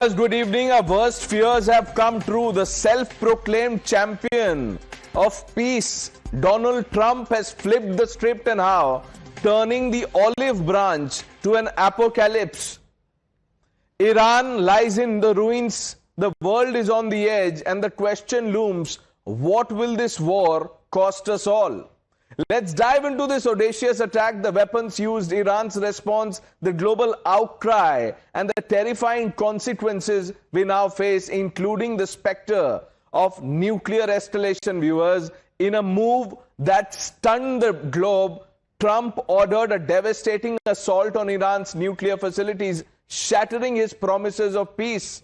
Good evening. Our worst fears have come true. The self-proclaimed champion of peace, Donald Trump, has flipped the script and how, turning the olive branch to an apocalypse. Iran lies in the ruins, the world is on the edge, and the question looms, what will this war cost us all? Let's dive into this audacious attack, the weapons used, Iran's response, the global outcry, and the terrifying consequences we now face, including the specter of nuclear escalation, viewers. In a move that stunned the globe, Trump ordered a devastating assault on Iran's nuclear facilities, shattering his promises of peace.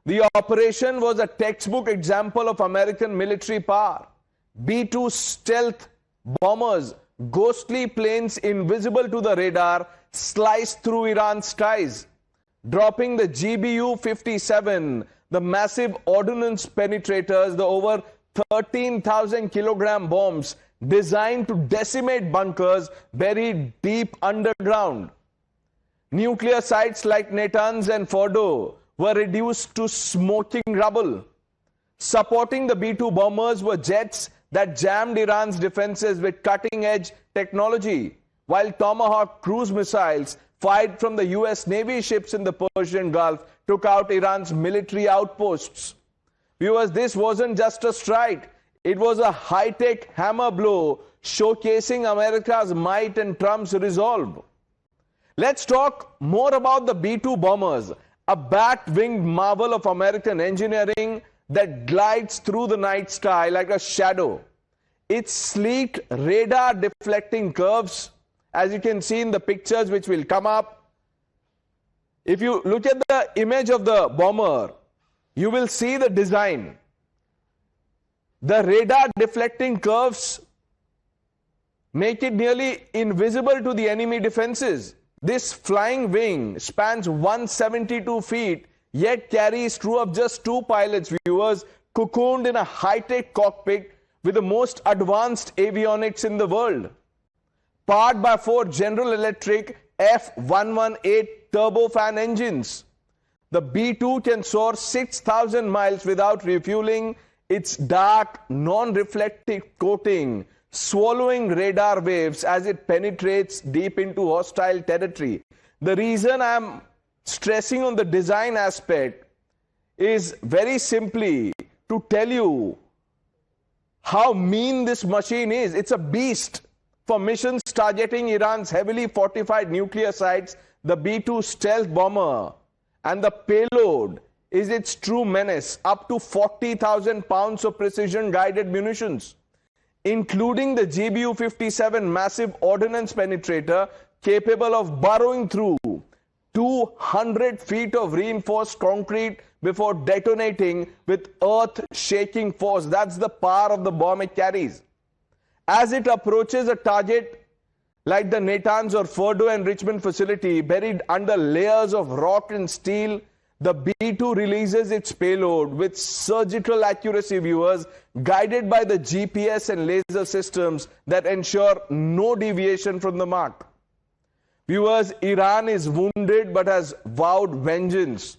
The operation was a textbook example of American military power. B-2 stealth bombers, ghostly planes invisible to the radar, sliced through Iran's skies, dropping the GBU-57, the massive ordnance penetrators, the over 13,000 kilogram bombs designed to decimate bunkers buried deep underground. Nuclear sites like Natanz and Fordo were reduced to smoking rubble. Supporting the B-2 bombers were jets that jammed Iran's defenses with cutting-edge technology, while Tomahawk cruise missiles fired from the US Navy ships in the Persian Gulf took out Iran's military outposts. Viewers, this wasn't just a strike. It was a high-tech hammer blow showcasing America's might and Trump's resolve. Let's talk more about the B-2 bombers, a bat-winged marvel of American engineering that glides through the night sky like a shadow. Its sleek radar deflecting curves, as you can see in the pictures which will come up. If you look at the image of the bomber, you will see the design. The radar deflecting curves make it nearly invisible to the enemy defenses. This flying wing spans 172 feet, yet carries crew of just 2 pilots, viewers, cocooned in a high-tech cockpit with the most advanced avionics in the world. Powered by 4 General Electric F118 turbofan engines, the B-2 can soar 6,000 miles without refueling, its dark, non-reflective coating swallowing radar waves as it penetrates deep into hostile territory. The reason I'm stressing on the design aspect is very simply to tell you how mean this machine is. It's a beast. For missions targeting Iran's heavily fortified nuclear sites, the B-2 stealth bomber and the payload is its true menace, up to 40,000 pounds of precision-guided munitions, including the GBU-57 massive ordnance penetrator capable of burrowing through 200 feet of reinforced concrete before detonating with earth-shaking force. That's the power of the bomb it carries. As it approaches a target like the Natanz or Fordo enrichment facility buried under layers of rock and steel, the B-2 releases its payload with surgical accuracy, viewers, guided by the GPS and laser systems that ensure no deviation from the mark. Viewers, Iran is wounded but has vowed vengeance.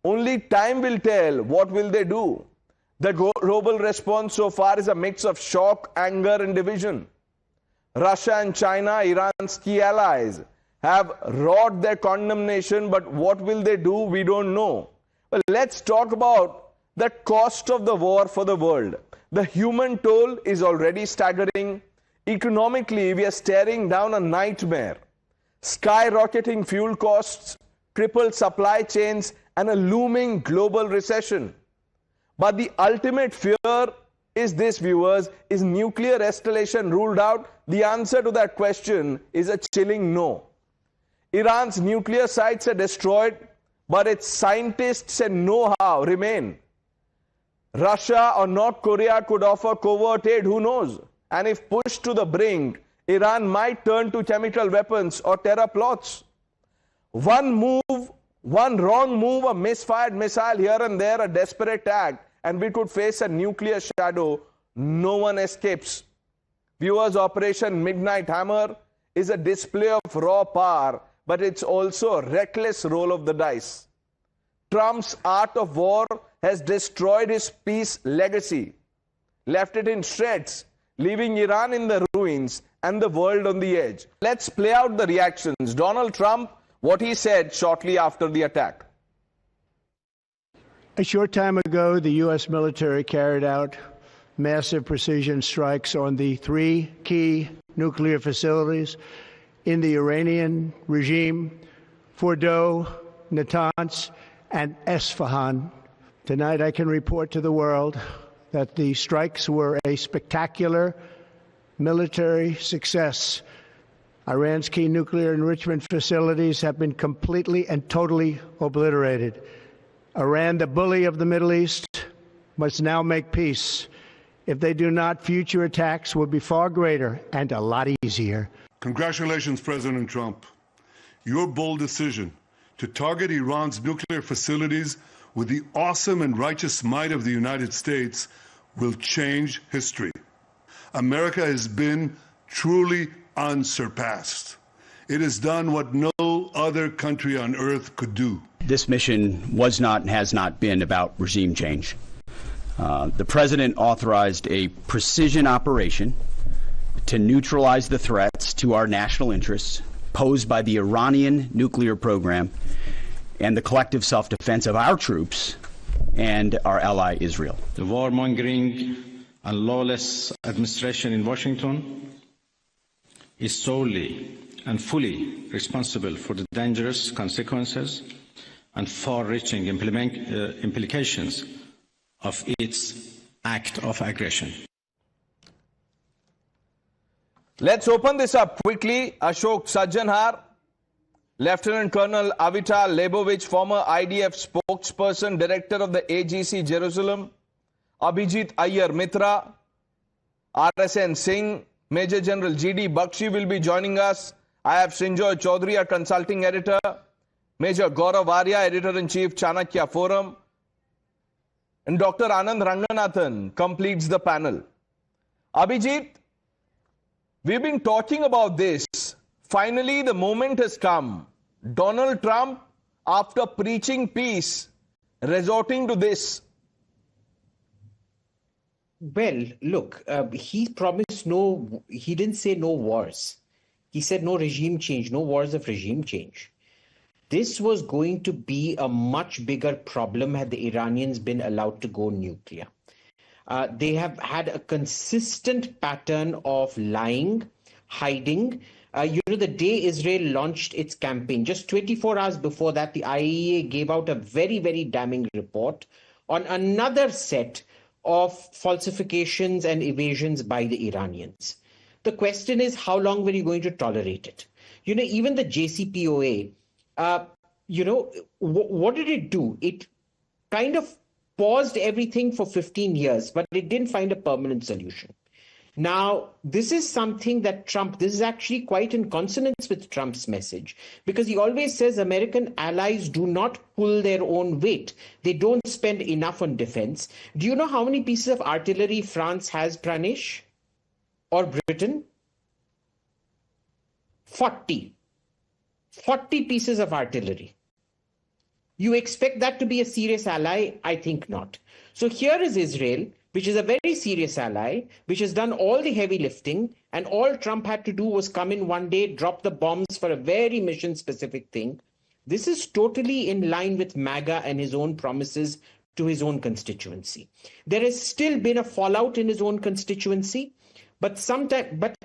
Only time will tell what will they do. The global response so far is a mix of shock, anger, and division. Russia and China, Iran's key allies, have wrought their condemnation, but what will they do? We don't know. But let's talk about the cost of the war for the world. The human toll is already staggering. Economically, we are staring down a nightmare. Skyrocketing fuel costs, crippled supply chains, and a looming global recession. But the ultimate fear is this, viewers: is nuclear escalation ruled out? The answer to that question is a chilling no. Iran's nuclear sites are destroyed, but its scientists and know-how remain. Russia or North Korea could offer covert aid, who knows? And if pushed to the brink, Iran might turn to chemical weapons or terror plots. One wrong move, a misfired missile here and there, a desperate act, and we could face a nuclear shadow. No one escapes. Viewers, Operation Midnight Hammer is a display of raw power, but it's also a reckless roll of the dice. Trump's art of war has destroyed his peace legacy, left it in shreds, leaving Iran in the ruins and the world on the edge. Let's play out the reactions. Donald Trump, what he said shortly after the attack. A short time ago, the U.S. military carried out massive precision strikes on the 3 key nuclear facilities in the Iranian regime, Fordo, Natanz, and Esfahan. Tonight, I can report to the world that the strikes were a spectacular military success. Iran's key nuclear enrichment facilities have been completely and totally obliterated. Iran, the bully of the Middle East, must now make peace. If they do not, future attacks will be far greater and a lot easier. Congratulations, President Trump. Your bold decision to target Iran's nuclear facilities with the awesome and righteous might of the United States will change history. America has been truly unsurpassed. It has done what no other country on earth could do. This mission was not and has not been about regime change. The president authorized a precision operation to neutralize the threats to our national interests posed by the Iranian nuclear program and the collective self-defense of our troops and our ally Israel. The warmongering and lawless administration in Washington is solely and fully responsible for the dangerous consequences and far-reaching implications of its act of aggression. Let's open this up quickly. Ashok Sajjanhar, Lieutenant Colonel Avital Leibovich, former IDF spokesperson, director of the AGC Jerusalem, Abhijit Iyer Mitra, RSN Singh, Major General G.D. Bakshi will be joining us. I have Srinjoy Chaudhary, our consulting editor, Major Gaurav Arya, editor-in-chief, Chanakya Forum, and Dr. Anand Ranganathan completes the panel. Abhijit, we've been talking about this. Finally, the moment has come. Donald Trump, after preaching peace, resorting to this. Well, look, he promised he didn't say no wars. He said no regime change, no wars of regime change. This was going to be a much bigger problem had the Iranians been allowed to go nuclear. They have had a consistent pattern of lying, hiding. The day Israel launched its campaign, just 24 hours before that, the IAEA gave out a very, very damning report on another set of falsifications and evasions by the Iranians. The question is, how long were you going to tolerate it? Even the JCPOA, what did it do? It kind of paused everything for 15 years, but it didn't find a permanent solution. Now, this is something that this is actually quite in consonance with Trump's message, because he always says American allies do not pull their own weight. They don't spend enough on defense. Do you know how many pieces of artillery France has, Pranesh? Or Britain? 40. 40 pieces of artillery. You expect that to be a serious ally? I think not. So here is Israel, which is a very serious ally, which has done all the heavy lifting, and all Trump had to do was come in one day, drop the bombs for a very mission-specific thing. This is totally in line with MAGA and his own promises to his own constituency. There has still been a fallout in his own constituency, but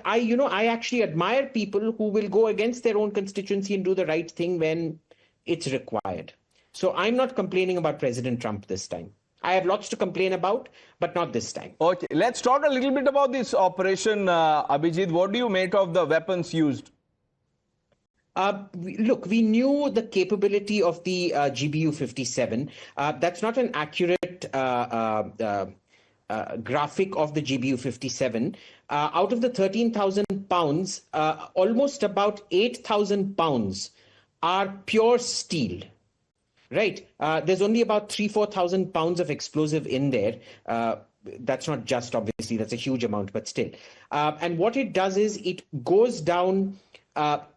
I actually admire people who will go against their own constituency and do the right thing when it's required. So I'm not complaining about President Trump this time. I have lots to complain about, but not this time. Okay, let's talk a little bit about this operation, Abhijit. What do you make of the weapons used? Look, we knew the capability of the GBU-57. That's not an accurate graphic of the GBU-57. Out of the 13,000 pounds, almost about 8,000 pounds are pure steel. Right. There's only about 4,000 pounds of explosive in there. That's not just, obviously, that's a huge amount, but still. And what it does is it goes down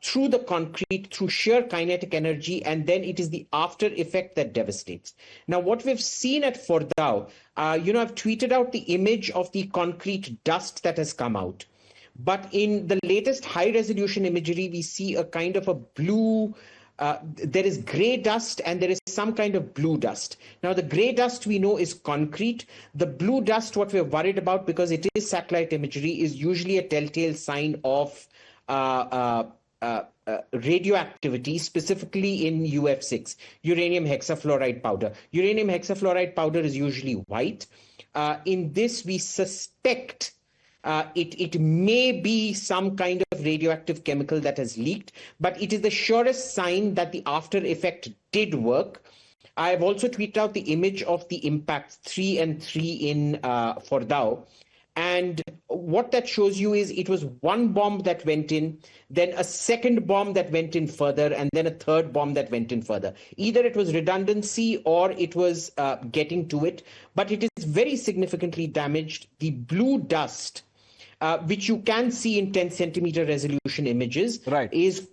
through the concrete, through sheer kinetic energy, and then it is the after effect that devastates. Now, what we've seen at Fordow, I've tweeted out the image of the concrete dust that has come out. But in the latest high-resolution imagery, we see a kind of a blue, there is gray dust and there is some kind of blue dust. Now, the gray dust we know is concrete. The blue dust, what we're worried about, because it is satellite imagery, is usually a telltale sign of radioactivity, specifically in UF6, uranium hexafluoride powder. Uranium hexafluoride powder is usually white. In this, we suspect it may be some kind of radioactive chemical that has leaked, but it is the surest sign that the after effect did work. I have also tweeted out the image of the impacts 3 and 3 in Fordow. And what that shows you is it was one bomb that went in, then a second bomb that went in further, and then a third bomb that went in further. Either it was redundancy or it was getting to it, but it is very significantly damaged. The blue dust, which you can see in 10 centimeter resolution images, is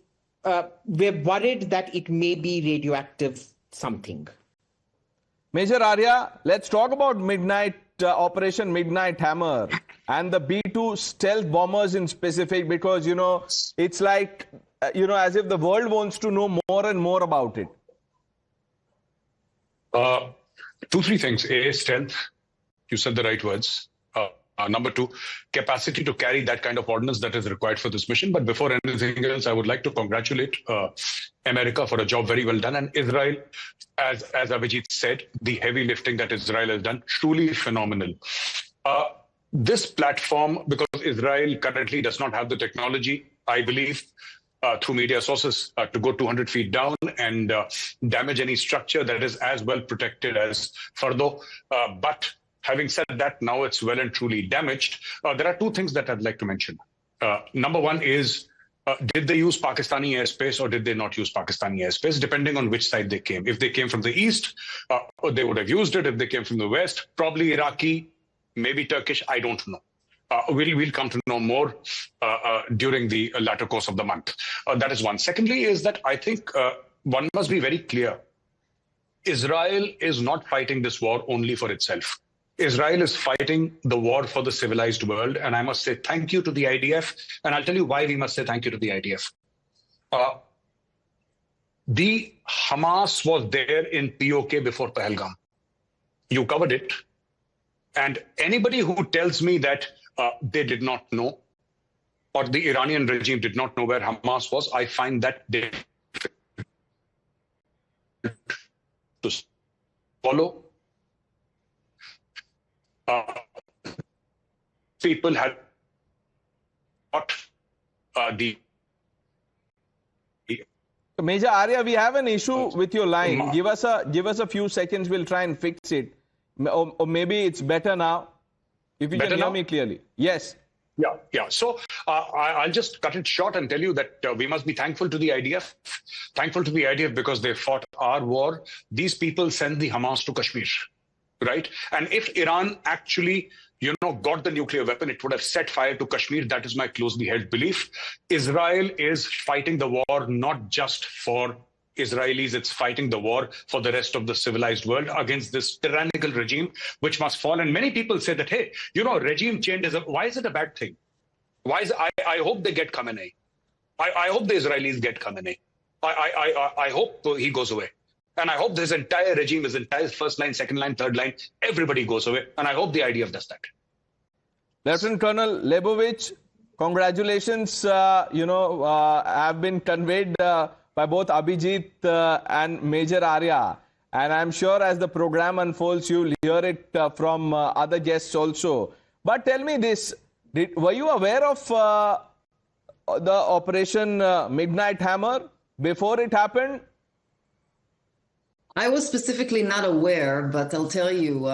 we're worried that it may be radioactive something. Major Arya, let's talk about Operation Midnight Hammer and the B-2 stealth bombers in specific, because, it's like, as if the world wants to know more and more about it. 2-3 things. A, stealth. You said the right words. Number 2, capacity to carry that kind of ordnance that is required for this mission. But before anything else, I would like to congratulate America for a job very well done. And Israel, as Abhijit said, the heavy lifting that Israel has done, truly phenomenal. This platform, because Israel currently does not have the technology, I believe, through media sources, to go 200 feet down and damage any structure that is as well protected as Fordow. But having said that, now it's well and truly damaged. There are 2 things that I'd like to mention. Number 1 is, did they use Pakistani airspace or did they not use Pakistani airspace, depending on which side they came? If they came from the east, they would have used it. If they came from the west, probably Iraqi, maybe Turkish, I don't know. We'll come to know more during the latter course of the month. That is one. Secondly, is that I think one must be very clear. Israel is not fighting this war only for itself. Israel is fighting the war for the civilized world, and I must say thank you to the IDF, and I'll tell you why we must say thank you to the IDF. The Hamas was there in POK before Pahalgam. You covered it, and anybody who tells me that they did not know, or the Iranian regime did not know where Hamas was, I find that difficult to follow. People had got Major Arya, we have an issue with your line. Give us a few seconds. We'll try and fix it. Or maybe it's better now. If you can hear me clearly. Yes. Yeah. So I'll just cut it short and tell you that we must be thankful to the IDF. Thankful to the IDF because they fought our war. These people sent the Hamas to Kashmir. Right? And if Iran actually, got the nuclear weapon, it would have set fire to Kashmir. That is my closely held belief. Israel is fighting the war not just for Israelis, it's fighting the war for the rest of the civilized world against this tyrannical regime, which must fall. And many people say that, hey, regime change why is it a bad thing? I hope they get Khamenei. I hope the Israelis get Khamenei. I hope he goes away. And I hope this entire regime, his entire first line, second line, third line, everybody goes away. And I hope the IDF does that. Lieutenant Colonel Lebovich, congratulations, have been conveyed by both Abhijit and Major Arya. And I'm sure as the program unfolds, you'll hear it from other guests also. But tell me this, were you aware of the Operation Midnight Hammer before it happened? I was specifically not aware, but I'll tell you,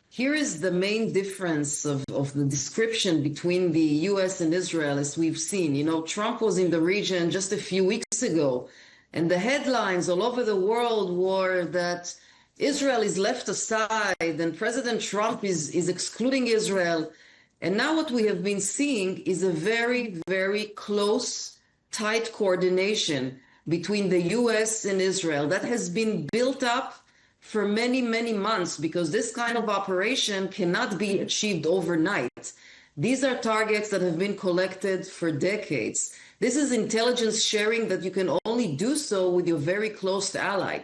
here is the main difference of the description between the U.S. and Israel, as we've seen. Trump was in the region just a few weeks ago, and the headlines all over the world were that Israel is left aside and President Trump is excluding Israel. And now what we have been seeing is a very, very close tight coordination between the US and Israel that has been built up for many, many months, because this kind of operation cannot be achieved overnight. These are targets that have been collected for decades. This is intelligence sharing that you can only do so with your very close ally.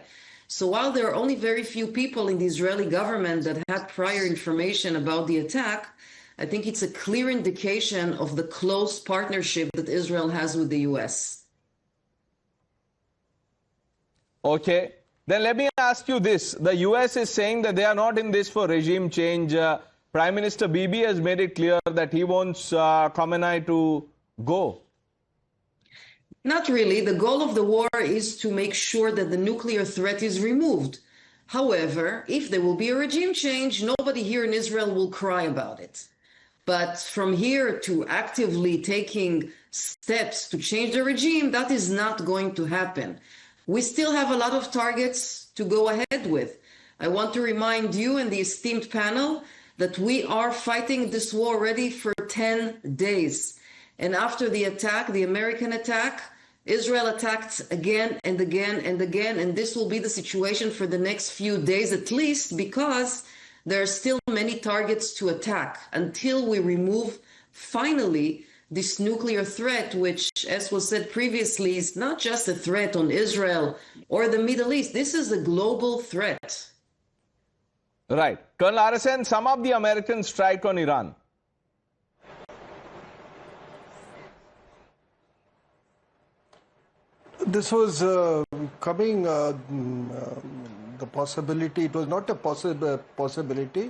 So while there are only very few people in the Israeli government that had prior information about the attack, I think it's a clear indication of the close partnership that Israel has with the US. Okay. Then let me ask you this. The US is saying that they are not in this for regime change. Prime Minister Bibi has made it clear that he wants Khamenei to go. Not really. The goal of the war is to make sure that the nuclear threat is removed. However, if there will be a regime change, nobody here in Israel will cry about it. But from here to actively taking steps to change the regime, that is not going to happen. We still have a lot of targets to go ahead with. I want to remind you and the esteemed panel that we are fighting this war already for 10 days. And after the attack, the American attack, Israel attacked again and again and again. And this will be the situation for the next few days at least, because there are still many targets to attack until we remove finally this nuclear threat, which, as was said previously, is not just a threat on Israel or the Middle East. This is a global threat. Right. Colonel Arasen, sum up the American strike on Iran. This was coming, the possibility, it was not a possibility.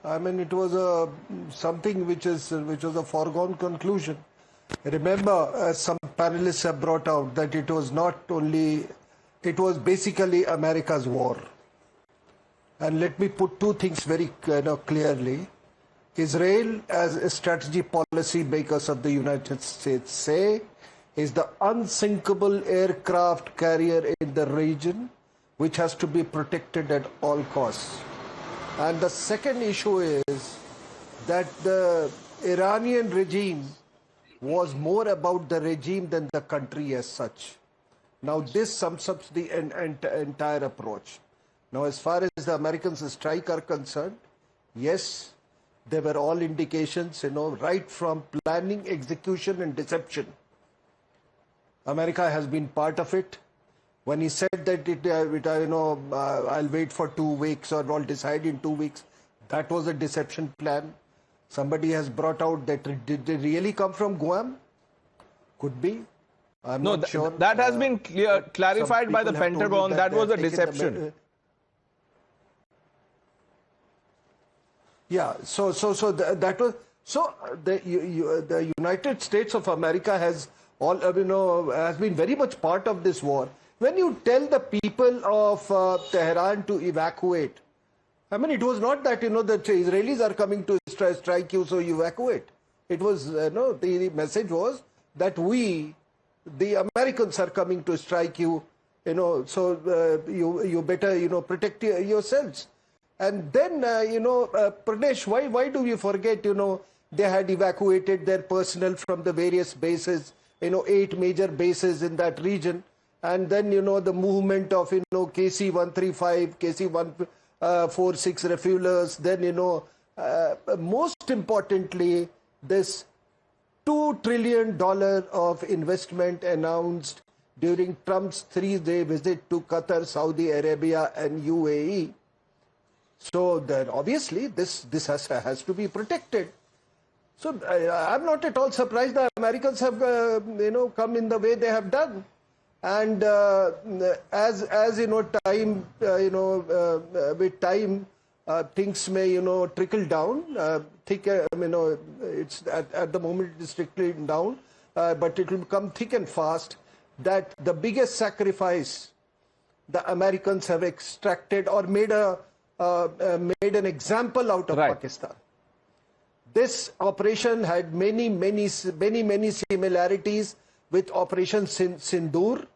I mean, it was something which was a foregone conclusion. Remember, as some panelists have brought out, that it was not only, it was basically America's war. And let me put two things very clearly. Israel, as a strategy policy makers of the United States say, is the unsinkable aircraft carrier in the region, which has to be protected at all costs. And the second issue is that the Iranian regime was more about the regime than the country as such. Now this sums up the entire approach. Now as far as the Americans' strike are concerned, yes, there were all indications, right from planning, execution and deception. America has been part of it. When he said that I'll wait for 2 weeks or I'll decide in 2 weeks, that was a deception plan. Somebody has brought out that did they really come from Guam? Could be. I'm not sure. That has been clarified by the Pentagon. That was a deception. Yeah. So that was the United States of America has has been very much part of this war. When you tell the people of Tehran to evacuate, I mean, it was not that, the Israelis are coming to strike you, so you evacuate. It was, the message was that the Americans are coming to strike you, so you better, protect yourselves. And then, Pranesh, why do we forget, they had evacuated their personnel from the various bases, 8 major bases in that region. And then, the movement of, KC-135, KC-146 refuelers. Then, most importantly, this $2 trillion of investment announced during Trump's 3-day visit to Qatar, Saudi Arabia and UAE. So then obviously this has to be protected. So I'm not at all surprised that Americans have come in the way they have done. And as time with time things may trickle down. It's at the moment it is trickling down, but it will become thick and fast. That the biggest sacrifice the Americans have extracted or made an example out of Pakistan. This operation had many similarities with Operation Sindoor.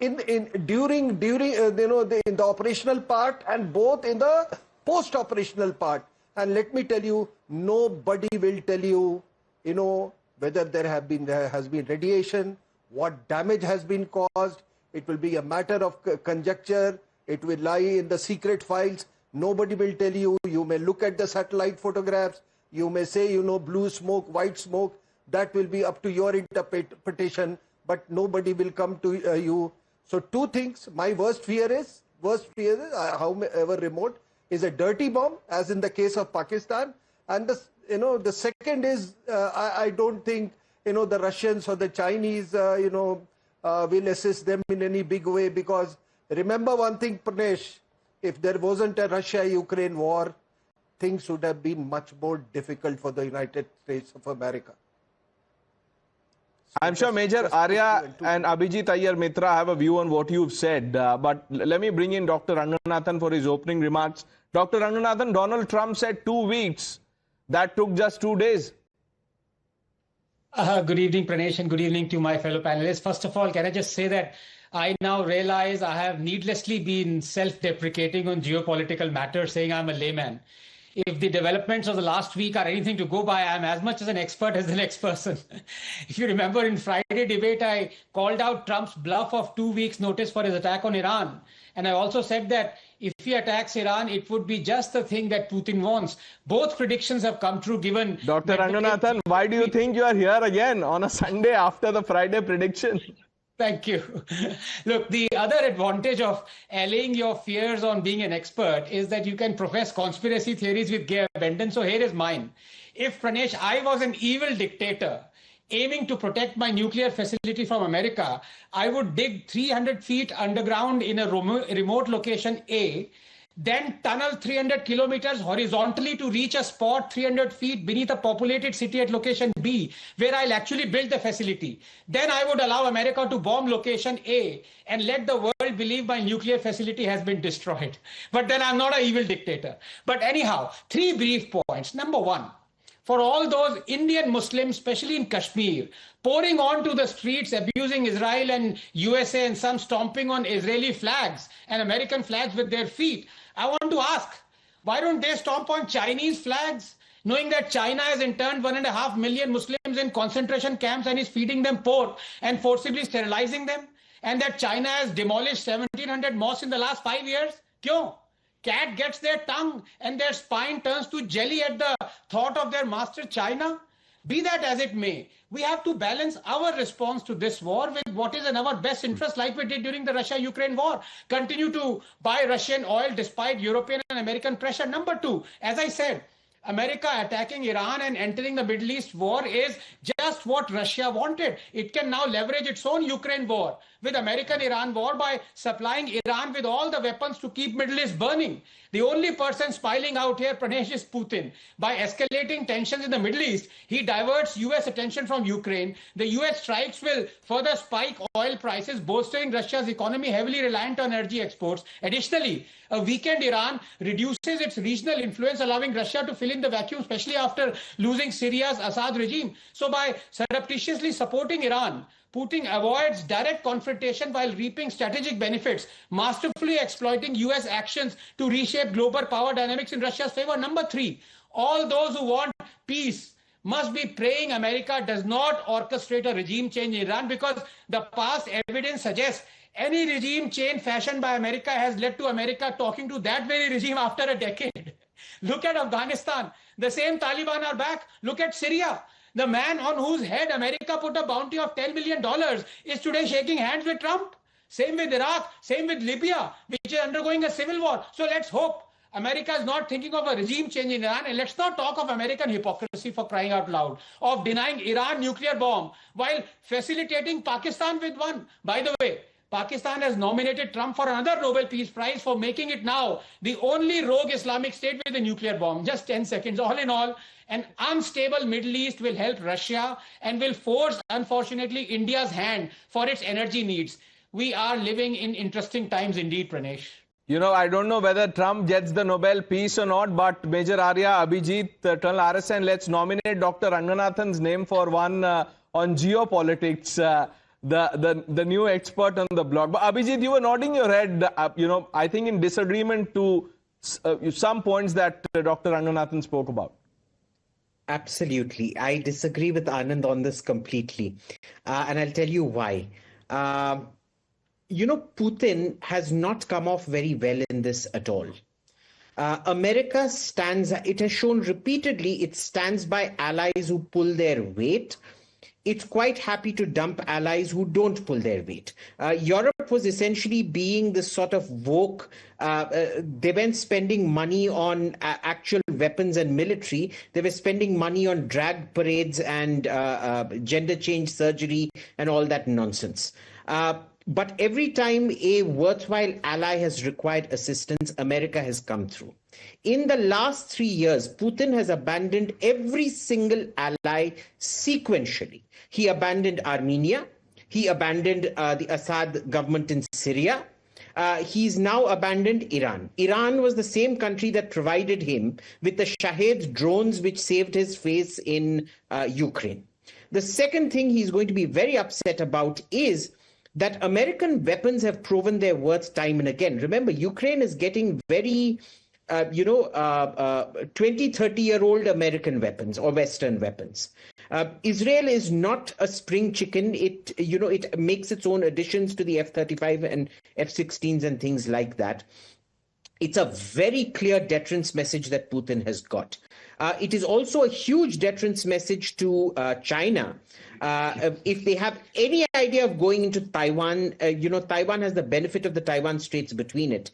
In the operational part and both in the post-operational part. And let me tell you, nobody will tell you, whether there has been radiation, what damage has been caused. It will be a matter of conjecture. It will lie in the secret files. Nobody will tell you. You may look at the satellite photographs. You may say, you know, blue smoke, white smoke. That will be up to your interpretation, but nobody will come to you. So two things. My worst fear is, however remote, is a dirty bomb, as in the case of Pakistan. And the second is, I don't think, the Russians or the Chinese, will assist them in any big way, because remember one thing, Pranesh, if there wasn't a Russia-Ukraine war, things would have been much more difficult for the United States of America. I'm sure Major Arya and Abhijit Iyer Mitra have a view on what you've said, but let me bring in Dr. Ranganathan for his opening remarks. Dr. Ranganathan, Donald Trump said 2 weeks. That took just 2 days. Good evening, Pranesh, and good evening to my fellow panelists. First of all, can I just say that I now realize I have needlessly been self-deprecating on geopolitical matters, saying I'm a layman. If the developments of the last week are anything to go by, I'm as much as an expert as the next person. If you remember, in Friday debate, I called out Trump's bluff of 2 weeks notice for his attack on Iran. And I also said that if he attacks Iran, it would be just the thing that Putin wants. Both predictions have come true given... Dr. Ranganathan, why do you think you are here again on a Sunday after the Friday prediction? Thank you. Look, the other advantage of allaying your fears on being an expert is that you can profess conspiracy theories with gay abandon. So here is mine. If, Pranesh, I was an evil dictator aiming to protect my nuclear facility from America, I would dig 300 feet underground in a remote location A, then tunnel 300 kilometers horizontally to reach a spot 300 feet beneath a populated city at location B, where I'll actually build the facility. Then I would allow America to bomb location A and let the world believe my nuclear facility has been destroyed. But then I'm not an evil dictator. But anyhow, 3 brief points. Number 1, for all those Indian Muslims, especially in Kashmir, pouring onto the streets, abusing Israel and USA, and some stomping on Israeli flags and American flags with their feet, I want to ask, why don't they stomp on Chinese flags, knowing that China has interned 1.5 million Muslims in concentration camps and is feeding them pork and forcibly sterilizing them, and that China has demolished 1,700 mosques in the last 5 years? Kyun? Cat gets their tongue and their spine turns to jelly at the thought of their master China? Be that as it may, we have to balance our response to this war with what is in our best interest, like we did during the Russia-Ukraine war. Continue to buy Russian oil despite European and American pressure. Number 2, as I said, America attacking Iran and entering the Middle East war is just what Russia wanted. It can now leverage its own Ukraine war with American-Iran war by supplying Iran with all the weapons to keep Middle East burning. The only person smiling out here, Pranesh, is Putin. By escalating tensions in the Middle East, he diverts US attention from Ukraine. The US strikes will further spike oil prices, bolstering Russia's economy heavily reliant on energy exports. Additionally, a weakened Iran reduces its regional influence, allowing Russia to fill in the vacuum, especially after losing Syria's Assad regime. So by surreptitiously supporting Iran, Putin avoids direct confrontation while reaping strategic benefits, masterfully exploiting US actions to reshape global power dynamics in Russia's favor. Number 3, all those who want peace must be praying America does not orchestrate a regime change in Iran, because the past evidence suggests any regime change fashioned by America has led to America talking to that very regime after a decade. Look at Afghanistan. The same Taliban are back. Look at Syria. The man on whose head America put a bounty of $10 million is today shaking hands with Trump. Same with Iraq, same with Libya, which is undergoing a civil war. So let's hope America is not thinking of a regime change in Iran. And let's not talk of American hypocrisy, for crying out loud, of denying Iran nuclear bomb while facilitating Pakistan with one. By the way, Pakistan has nominated Trump for another Nobel Peace Prize for making it now the only rogue Islamic state with a nuclear bomb. Just 10 seconds. All in all, an unstable Middle East will help Russia and will force, unfortunately, India's hand for its energy needs. We are living in interesting times indeed, Pranesh. You know, I don't know whether Trump gets the Nobel Peace or not, but Major Arya, Abhijit, Colonel RSN, let's nominate Dr. Ranganathan's name for one on geopolitics. The new expert on the block. But Abhijit, you were nodding your head, I think in disagreement to some points that Dr. Ranganathan spoke about. Absolutely. I disagree with Anand on this completely. And I'll tell you why. Putin has not come off very well in this at all. America it has shown repeatedly, it stands by allies who pull their weight. It's quite happy to dump allies who don't pull their weight. Europe was essentially being this sort of woke. They weren't spending money on actual weapons and military. They were spending money on drag parades and gender change surgery and all that nonsense. But every time a worthwhile ally has required assistance, America has come through. In the last 3 years, Putin has abandoned every single ally sequentially. He abandoned Armenia. He abandoned the Assad government in Syria. He's now abandoned Iran. Iran was the same country that provided him with the Shahed drones which saved his face in Ukraine. The second thing he's going to be very upset about is that American weapons have proven their worth time and again. Remember, Ukraine is getting very 20, 30-year-old American weapons or Western weapons. Israel is not a spring chicken. It makes its own additions to the F-35 and F-16s and things like that. It's a very clear deterrence message that Putin has got. It is also a huge deterrence message to China. If they have any idea of going into Taiwan, Taiwan has the benefit of the Taiwan Straits between it.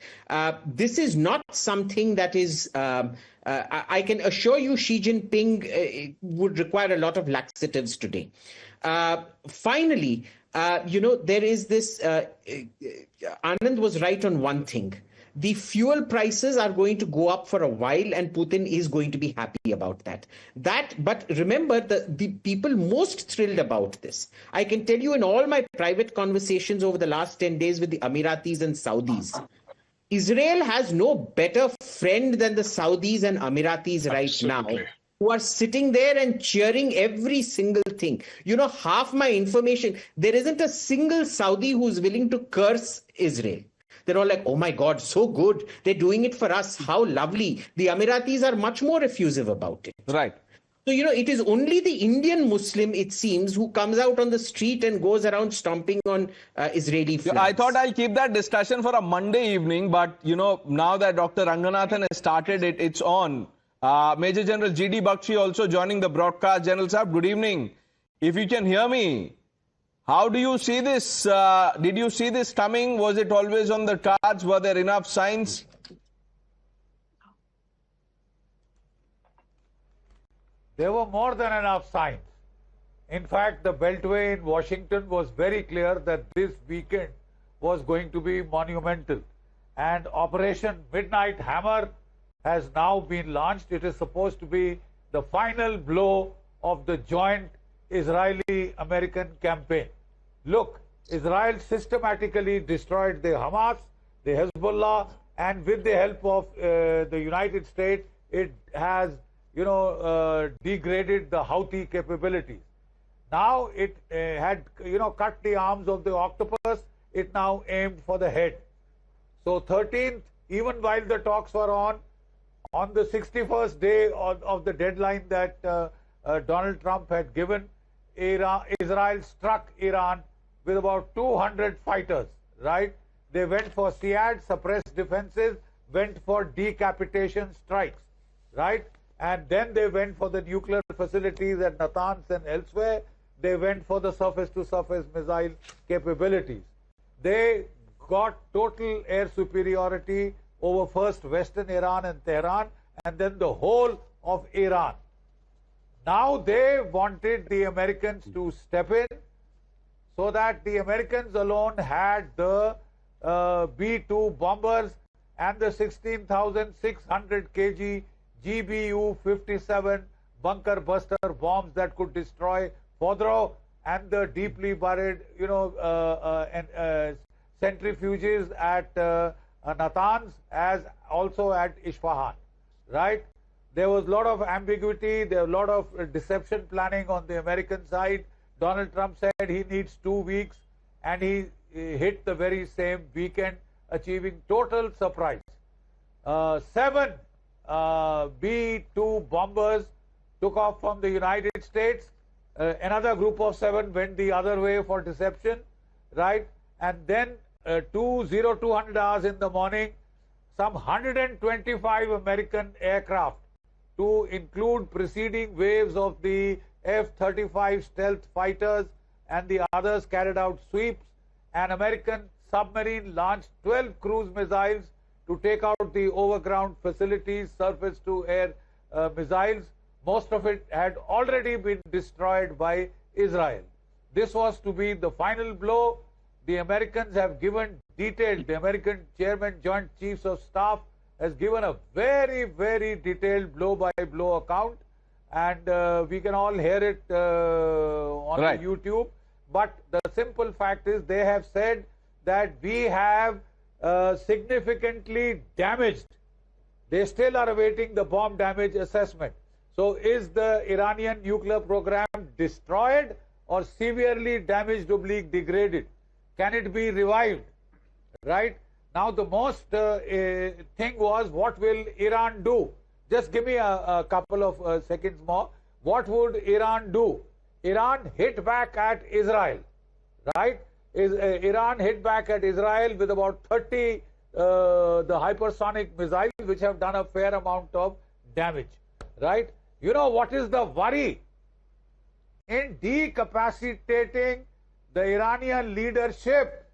This is not something that is, I can assure you Xi Jinping would require a lot of laxatives today. Finally, there is this, Anand was right on one thing. The fuel prices are going to go up for a while and Putin is going to be happy about that. But remember, the people most thrilled about this, I can tell you in all my private conversations over the last 10 days with the Emiratis and Saudis, Israel has no better friend than the Saudis and Emiratis right now, who are sitting there and cheering every single thing. Half my information, there isn't a single Saudi who's willing to curse Israel. They're all like, oh my God, so good. They're doing it for us. How lovely. The Emiratis are much more effusive about it. Right. So, it is only the Indian Muslim, it seems, who comes out on the street and goes around stomping on Israeli flags. I thought I'll keep that discussion for a Monday evening, but, now that Dr. Ranganathan has started it, it's on. Major General G.D. Bakshi also joining the broadcast. General Saab, good evening. If you can hear me. How do you see this? Did you see this coming? Was it always on the cards? Were there enough signs? There were more than enough signs. In fact, the Beltway in Washington was very clear that this weekend was going to be monumental. And Operation Midnight Hammer has now been launched. It is supposed to be the final blow of the joint Israeli-American campaign. Look, Israel systematically destroyed the Hamas, the Hezbollah, and with the help of the United States, it has, degraded the Houthi capabilities. Now it had, cut the arms of the octopus. It now aimed for the head. So 13th, even while the talks were on the 61st day of the deadline that Donald Trump had given, Israel struck Iran with about 200 fighters, right? They went for SIAD, suppressed defenses, went for decapitation strikes, right? And then they went for the nuclear facilities at Natanz and elsewhere. They went for the surface-to-surface missile capabilities. They got total air superiority over first Western Iran and Tehran, and then the whole of Iran. Now they wanted the Americans to step in so that the Americans alone had the B-2 bombers and the 16,600 kg GBU-57 bunker buster bombs that could destroy Fordow and the deeply buried, centrifuges at Natanz, as also at Isfahan, right? There was a lot of ambiguity, there was a lot of deception planning on the American side. Donald Trump said he needs 2 weeks, and he hit the very same weekend, achieving total surprise. 7 B-2 bombers took off from the United States. Another group of 7 went the other way for deception, right? And then 2:02 hours in the morning, some 125 American aircraft, to include preceding waves of the F-35 stealth fighters and the others, carried out sweeps. An American submarine launched 12 cruise missiles to take out the overground facilities, surface-to-air missiles. Most of it had already been destroyed by Israel. This was to be the final blow. The Americans have given detailed, the American Chairman, Joint Chiefs of Staff has given a very, very detailed blow-by-blow account, and we can all hear it on YouTube. But the simple fact is, they have said that we have significantly damaged. They still are awaiting the bomb damage assessment. So is the Iranian nuclear program destroyed or severely damaged oblique degraded? Can it be revived? Right? Now the most thing was, what will Iran do? Just give me a couple of seconds more. What would Iran do? Iran hit back at Israel, right? Iran hit back at Israel with about 30 the hypersonic missiles, which have done a fair amount of damage, right? You know what is the worry? In decapacitating the Iranian leadership,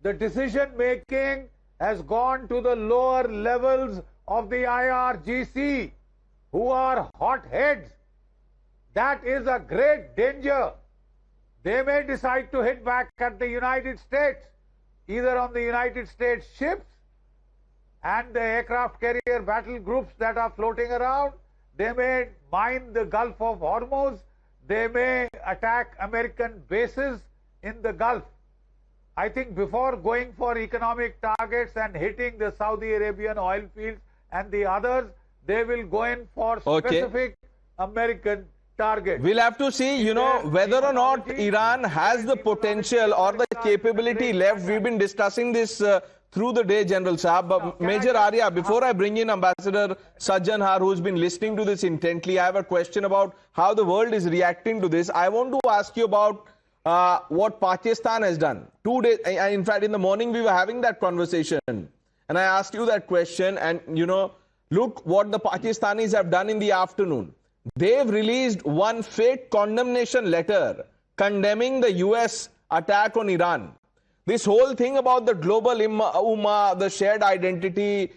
the decision making has gone to the lower levels of the IRGC, who are hotheads. That is a great danger. They may decide to hit back at the United States, either on the United States ships and the aircraft carrier battle groups that are floating around. They may mine the Gulf of Hormuz. They may attack American bases in the Gulf. I think before going for economic targets and hitting the Saudi Arabian oil fields and the others, they will go in for specific American targets. We'll have to see, you know, whether or not Iran has the potential or the capability left. We've been discussing this through the day, General Saab. But Major Arya, before I bring in Ambassador Sajjan Har, who's been listening to this intently, I have a question about how the world is reacting to this. I want to ask you about what Pakistan has done. 2 days, in fact, in the morning we were having that conversation, and I asked you that question, and you know, look what the Pakistanis have done in the afternoon. They've released one fake condemnation letter condemning the US attack on Iran. This whole thing about the global ummah, the shared identity,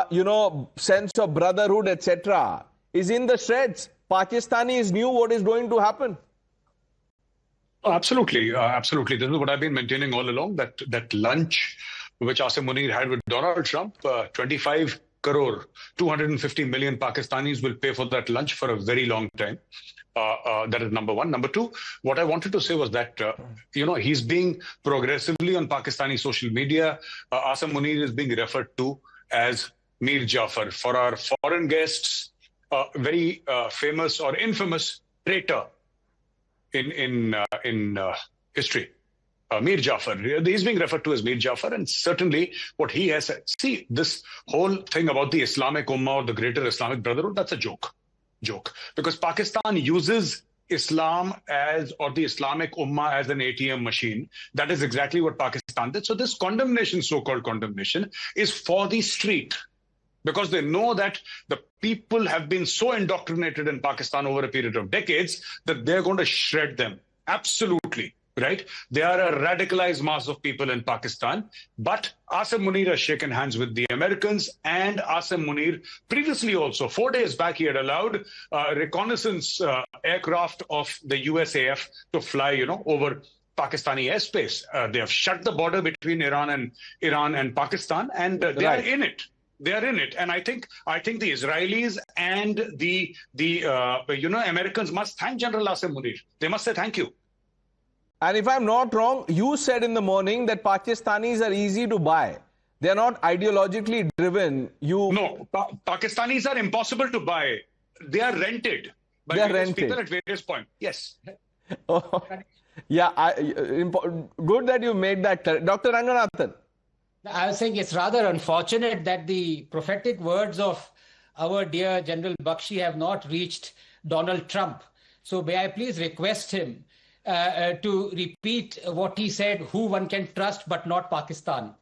you know, sense of brotherhood, etc., is in the shreds. Pakistanis knew what is going to happen. Oh, absolutely, absolutely. This is what I've been maintaining all along, that lunch which Asim Munir had with Donald Trump, 25 crore, 250 million Pakistanis will pay for that lunch for a very long time. That is number one. Number two, what I wanted to say was that, you know, he's being progressively on Pakistani social media. Asim Munir is being referred to as Mir Jafar. For our foreign guests, very famous or infamous traitor in history. Mir Jafar. He's being referred to as Mir Jafar, and certainly what he has said. See, this whole thing about the Islamic Ummah or the greater Islamic Brotherhood, that's a joke. Because Pakistan uses Islam as, or the Islamic Ummah as an ATM machine. That is exactly what Pakistan did. So this condemnation, so-called condemnation, is for the street. Because they know that the people have been so indoctrinated in Pakistan over a period of decades that they're going to shred them. Absolutely. Right? They are a radicalized mass of people in Pakistan. But Asim Munir has shaken hands with the Americans, and Asim Munir previously also, 4 days back, he had allowed reconnaissance aircraft of the USAF to fly, you know, over Pakistani airspace. They have shut the border between Iran and Pakistan, and they are in it. They are in it, and I think the Israelis and the Americans must thank General Asim Munir. They must say thank you. And if I'm not wrong, you said in the morning that Pakistanis are easy to buy. They're not ideologically driven. No, Pakistanis are impossible to buy. They are rented by various people at various points. Yes. Oh, yeah, good that you made that. Dr. Ranganathan. I was saying it's rather unfortunate that the prophetic words of our dear General Bakshi have not reached Donald Trump. So may I please request him to repeat what he said, who one can trust but not Pakistan.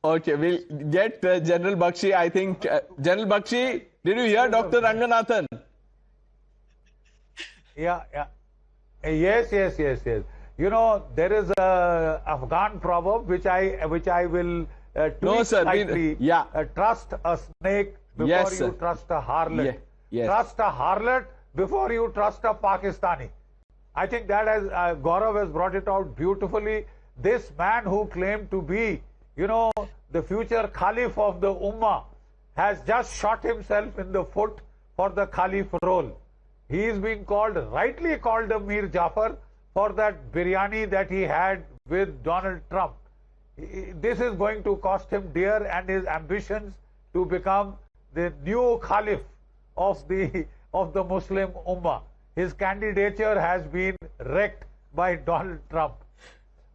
Okay, we'll get General Bakshi. I think, General Bakshi, did you hear Dr. Ranganathan? Yeah. Yes. You know, there is a Afghan proverb which I will tweak slightly. Trust a snake before you trust a harlot. Trust a harlot before you trust a Pakistani. I think that has Gaurav has brought it out beautifully. This man who claimed to be, you know, the future Caliph of the Ummah has just shot himself in the foot for the Caliph role. He is being called, rightly called a Mir Jafar for that biryani that he had with Donald Trump. This is going to cost him dear, and his ambitions to become the new Caliph of the Muslim Ummah. His candidature has been wrecked by Donald Trump.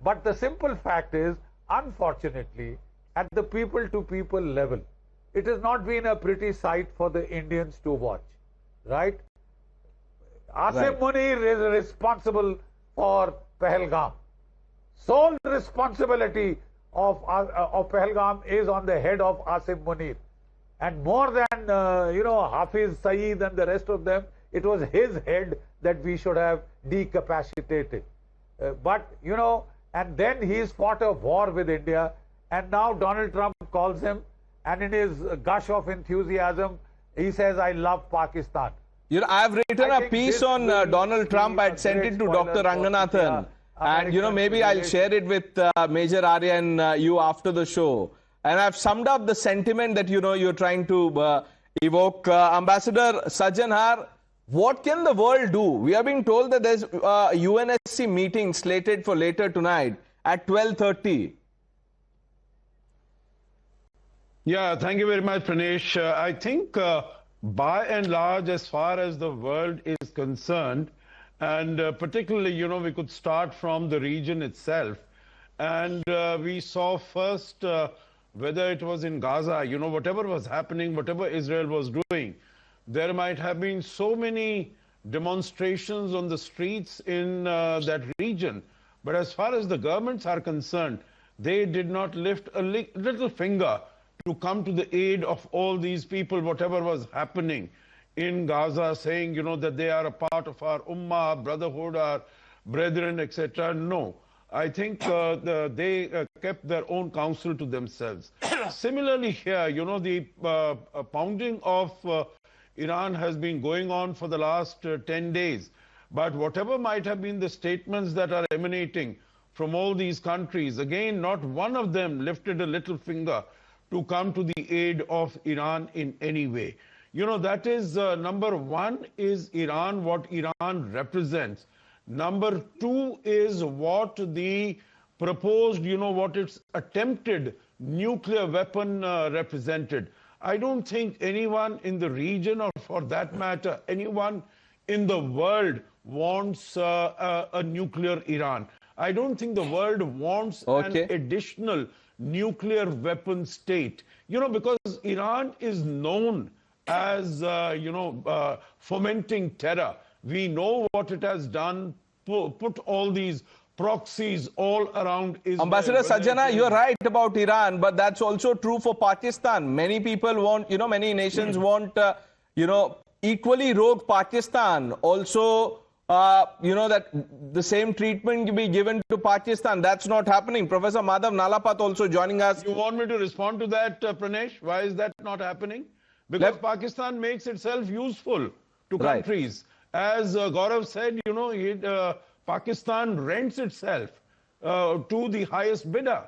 But the simple fact is, unfortunately, at the people-to-people level, it has not been a pretty sight for the Indians to watch, right? Asim Munir is responsible for Pahalgam. Sole responsibility of Pahalgam is on the head of Asim Munir. And more than, Hafiz Saeed and the rest of them, it was his head that we should have decapacitated. And then he's fought a war with India, and now Donald Trump calls him, and in his gush of enthusiasm, he says, I love Pakistan. You know, I've written a piece on Donald Trump. I'd sent it to Dr. Ranganathan. And, maybe I'll share it with Major Arya and you after the show. And I've summed up the sentiment that, you're trying to evoke. Ambassador Sajjan Har, what can the world do? We are being told that there's a UNSC meeting slated for later tonight at 12:30. Yeah, thank you very much, Pranesh. I think by and large, as far as the world is concerned, and particularly, we could start from the region itself. And we saw first, whether it was in Gaza, whatever was happening, whatever Israel was doing, there might have been so many demonstrations on the streets in that region. But as far as the governments are concerned, they did not lift a little finger to come to the aid of all these people, whatever was happening in Gaza, saying, that they are a part of our ummah, our brotherhood, our brethren, etc. No. I think they kept their own counsel to themselves. Similarly here, the pounding of Iran has been going on for the last 10 days. But whatever might have been the statements that are emanating from all these countries, again, not one of them lifted a little finger to come to the aid of Iran in any way. That is, number one is Iran, what Iran represents. Number two is what the proposed, what its attempted nuclear weapon represented. I don't think anyone in the region, or for that matter, anyone in the world wants a nuclear Iran. I don't think the world wants an additional nuclear weapon state. Because Iran is known as, fomenting terror. We know what it has done, put all these proxies all around Israel. Ambassador Sajjana, you're right about Iran, but that's also true for Pakistan. Many people want, many nations want, equally rogue Pakistan. Also, that the same treatment be given to Pakistan. That's not happening. Professor Madhav Nalapat also joining us. You want me to respond to that, Pranesh? Why is that not happening? Because Pakistan makes itself useful to countries. As Gaurav said, Pakistan rents itself to the highest bidder.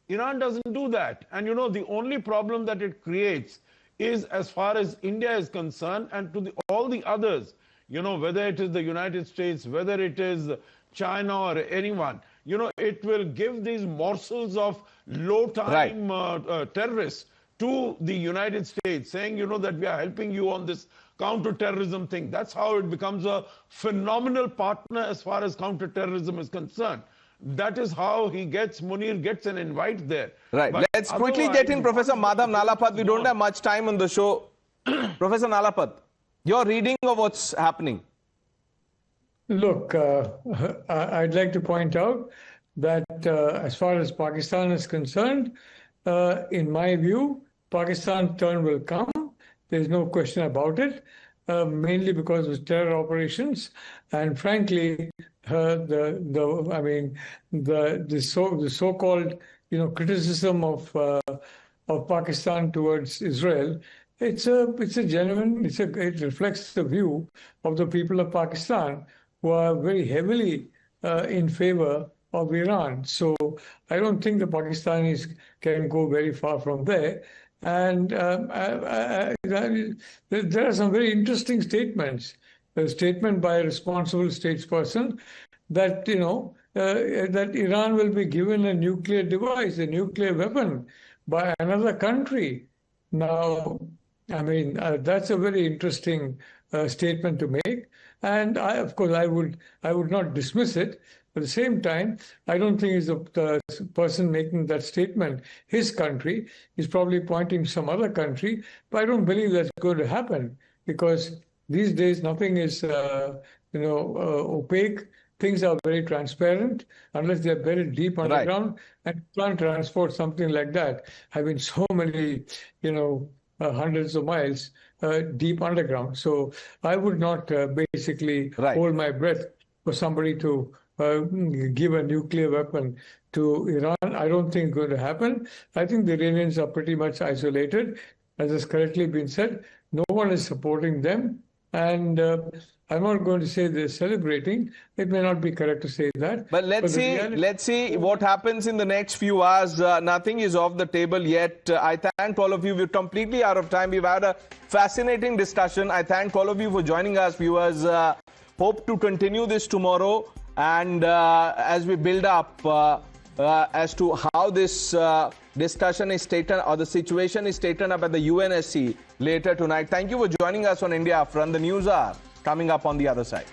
Iran doesn't do that. And the only problem that it creates is, as far as India is concerned, and to all the others, whether it is the United States, whether it is China or anyone, it will give these morsels of low-time terrorists to the United States, saying, that we are helping you on this counter-terrorism thing. That's how it becomes a phenomenal partner as far as counter-terrorism is concerned. That is how Munir gets an invite there. Right. But let's quickly get in Professor Madhav Nalapat. We don't have much time on the show. Professor Nalapat, your reading of what's happening. Look, I'd like to point out that as far as Pakistan is concerned, in my view, Pakistan's turn will come. There's no question about it, mainly because of terror operations, and frankly, the so-called criticism of Pakistan towards Israel. It reflects the view of the people of Pakistan, who are very heavily in favor of Iran. So I don't think the Pakistanis can go very far from there. And there are some very interesting statements. A statement by a responsible statesperson that that Iran will be given a nuclear device, a nuclear weapon, by another country. Now, I mean, that's a very interesting statement to make, and of course, I would not dismiss it. At the same time, I don't think it's the person making that statement his country. He's probably pointing some other country, but I don't believe that's going to happen, because these days nothing is opaque. Things are very transparent unless they're buried deep underground, and you can't transport something like that having so many, hundreds of miles deep underground. So I would not basically hold my breath for somebody to give a nuclear weapon to Iran. I don't think it's going to happen. I think the Iranians are pretty much isolated. As has correctly been said, no one is supporting them. And I'm not going to say they're celebrating. It may not be correct to say that. But let's see what happens in the next few hours. Nothing is off the table yet. I thank all of you. We're completely out of time. We've had a fascinating discussion. I thank all of you for joining us, viewers. Hope to continue this tomorrow. And as we build up as to how this discussion is taken, or the situation is taken up at the UNSC later tonight. Thank you for joining us on India Upfront. The news are coming up on the other side.